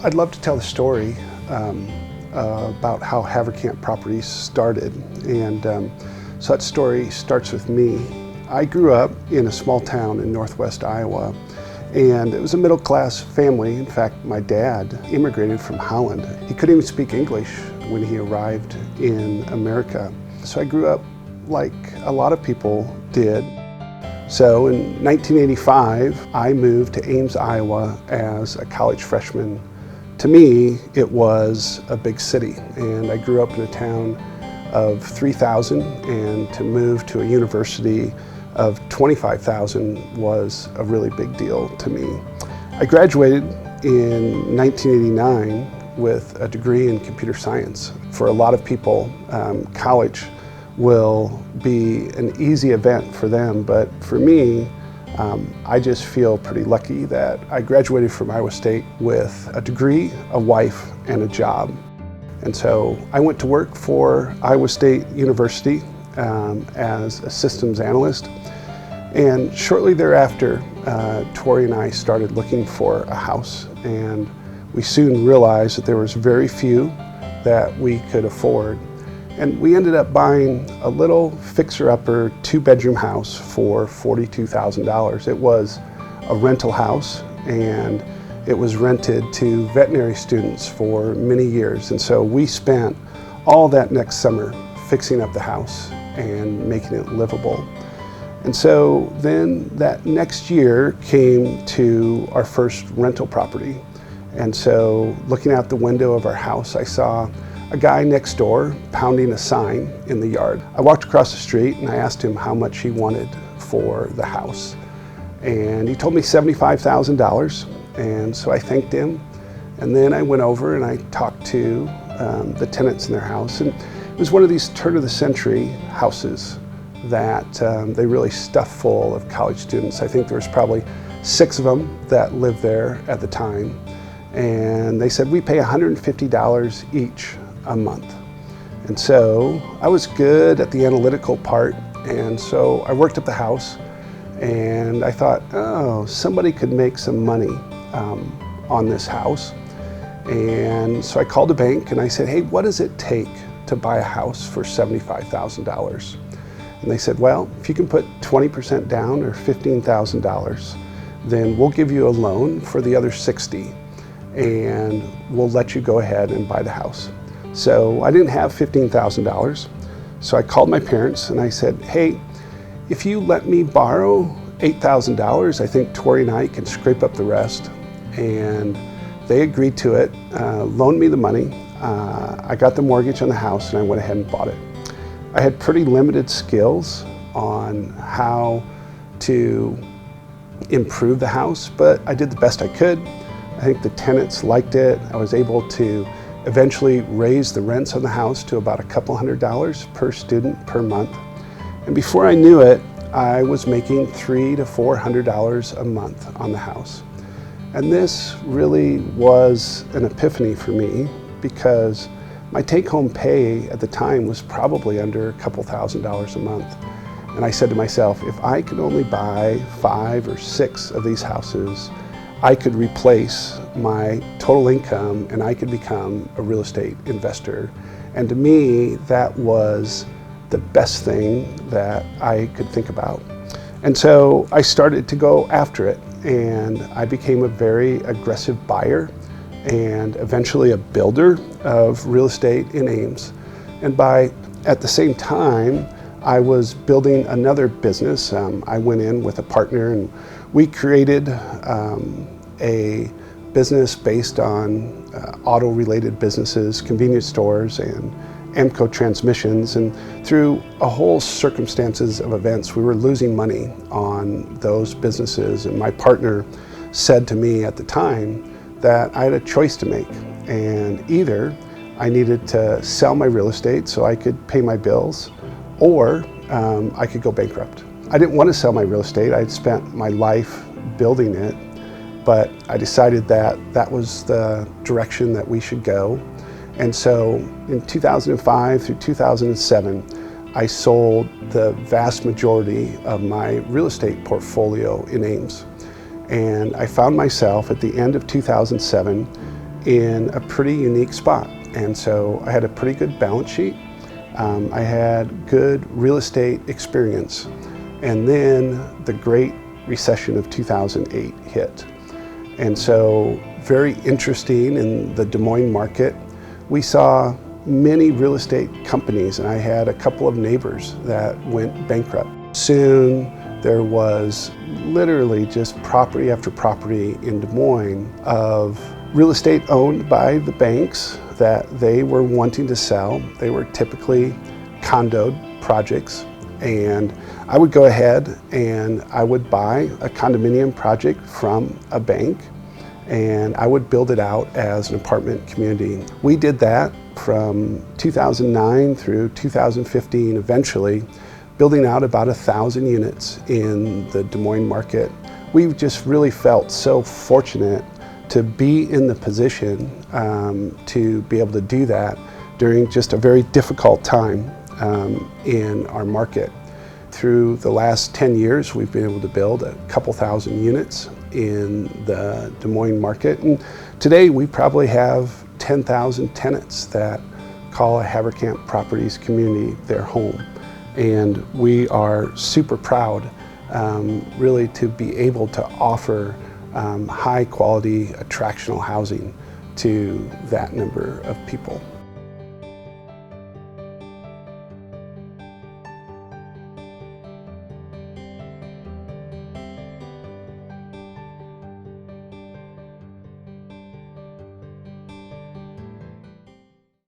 I'd love to tell the story about how Haverkamp Properties started, and so that story starts with me. I grew up in a small town in northwest Iowa, and it was a middle-class family. In fact, my dad immigrated from Holland. He couldn't even speak English when he arrived in America. So I grew up like a lot of people did. So in 1985, I moved to Ames, Iowa as a college freshman. To me, it was a big city, and I grew up in a town of 3,000, and to move to a university of 25,000 was a really big deal to me. I graduated in 1989 with a degree in computer science. For a lot of people, college will be an easy event for them, but for me, I just feel pretty lucky that I graduated from Iowa State with a degree, a wife, and a job. And so I went to work for Iowa State University as a systems analyst. And shortly thereafter, Tori and I started looking for a house, and we soon realized that there was very few that we could afford. And we ended up buying a little fixer-upper 2-bedroom house for $42,000. It was a rental house, and it was rented to veterinary students for many years. And so we spent all that next summer fixing up the house and making it livable. And so then that next year came to our first rental property. And so looking out the window of our house, I saw a guy next door pounding a sign in the yard. I walked across the street and I asked him how much he wanted for the house. And he told me $75,000. And so I thanked him. And then I went over and I talked to the tenants in their house. And it was one of these turn-of-the-century houses that they really stuffed full of college students. I think there was probably 6 of them that lived there at the time. And they said, we pay $150 each a month. And so I was good at the analytical part, and so I worked up the house, and I thought, oh, somebody could make some money on this house. And so I called the bank and I said, hey, what does it take to buy a house for $75,000? And they said, well, if you can put 20% down or $15,000, then we'll give you a loan for the other 60, and we'll let you go ahead and buy the house. So I didn't have $15,000, so I called my parents and I said, hey, if you let me borrow $8,000, I think Tori and I can scrape up the rest. And they agreed to it, loaned me the money. I got the mortgage on the house and I went ahead and bought it. I had pretty limited skills on how to improve the house, but I did the best I could. I think the tenants liked it. I was able to eventually raise the rents on the house to about a couple $100 per student per month. And before I knew it, I was making $300 to $400 a month on the house. And this really was an epiphany for me, because my take-home pay at the time was probably under a couple $1,000s a month. And I said to myself, if I could only buy 5 or 6 of these houses, I could replace my total income and I could become a real estate investor. And to me, that was the best thing that I could think about. And so I started to go after it, and I became a very aggressive buyer and eventually a builder of real estate in Ames. And at the same time, I was building another business. I went in with a partner and we created a business based on auto-related businesses, convenience stores, and AMCO transmissions. And through a whole circumstances of events, we were losing money on those businesses. And my partner said to me at the time that I had a choice to make. And either I needed to sell my real estate so I could pay my bills, or I could go bankrupt. I didn't want to sell my real estate. I had spent my life building it, but I decided that that was the direction that we should go. And so in 2005 through 2007, I sold the vast majority of my real estate portfolio in Ames. And I found myself at the end of 2007 in a pretty unique spot. And so I had a pretty good balance sheet. I had good real estate experience. And then the Great Recession of 2008 hit. And so very interesting in the Des Moines market. We saw many real estate companies, and I had a couple of neighbors that went bankrupt. Soon there was literally just property after property in Des Moines of real estate owned by the banks that they were wanting to sell. They were typically condoed projects, and I would go ahead and I would buy a condominium project from a bank, and I would build it out as an apartment community. We did that from 2009 through 2015, eventually building out about 1,000 units in the Des Moines market. We just really felt so fortunate to be in the position to be able to do that during just a very difficult time in our market. Through the last 10 years, we've been able to build a couple thousand units in the Des Moines market. And today we probably have 10,000 tenants that call a Haverkamp Properties community their home. And we are super proud really to be able to offer high quality attractional housing to that number of people.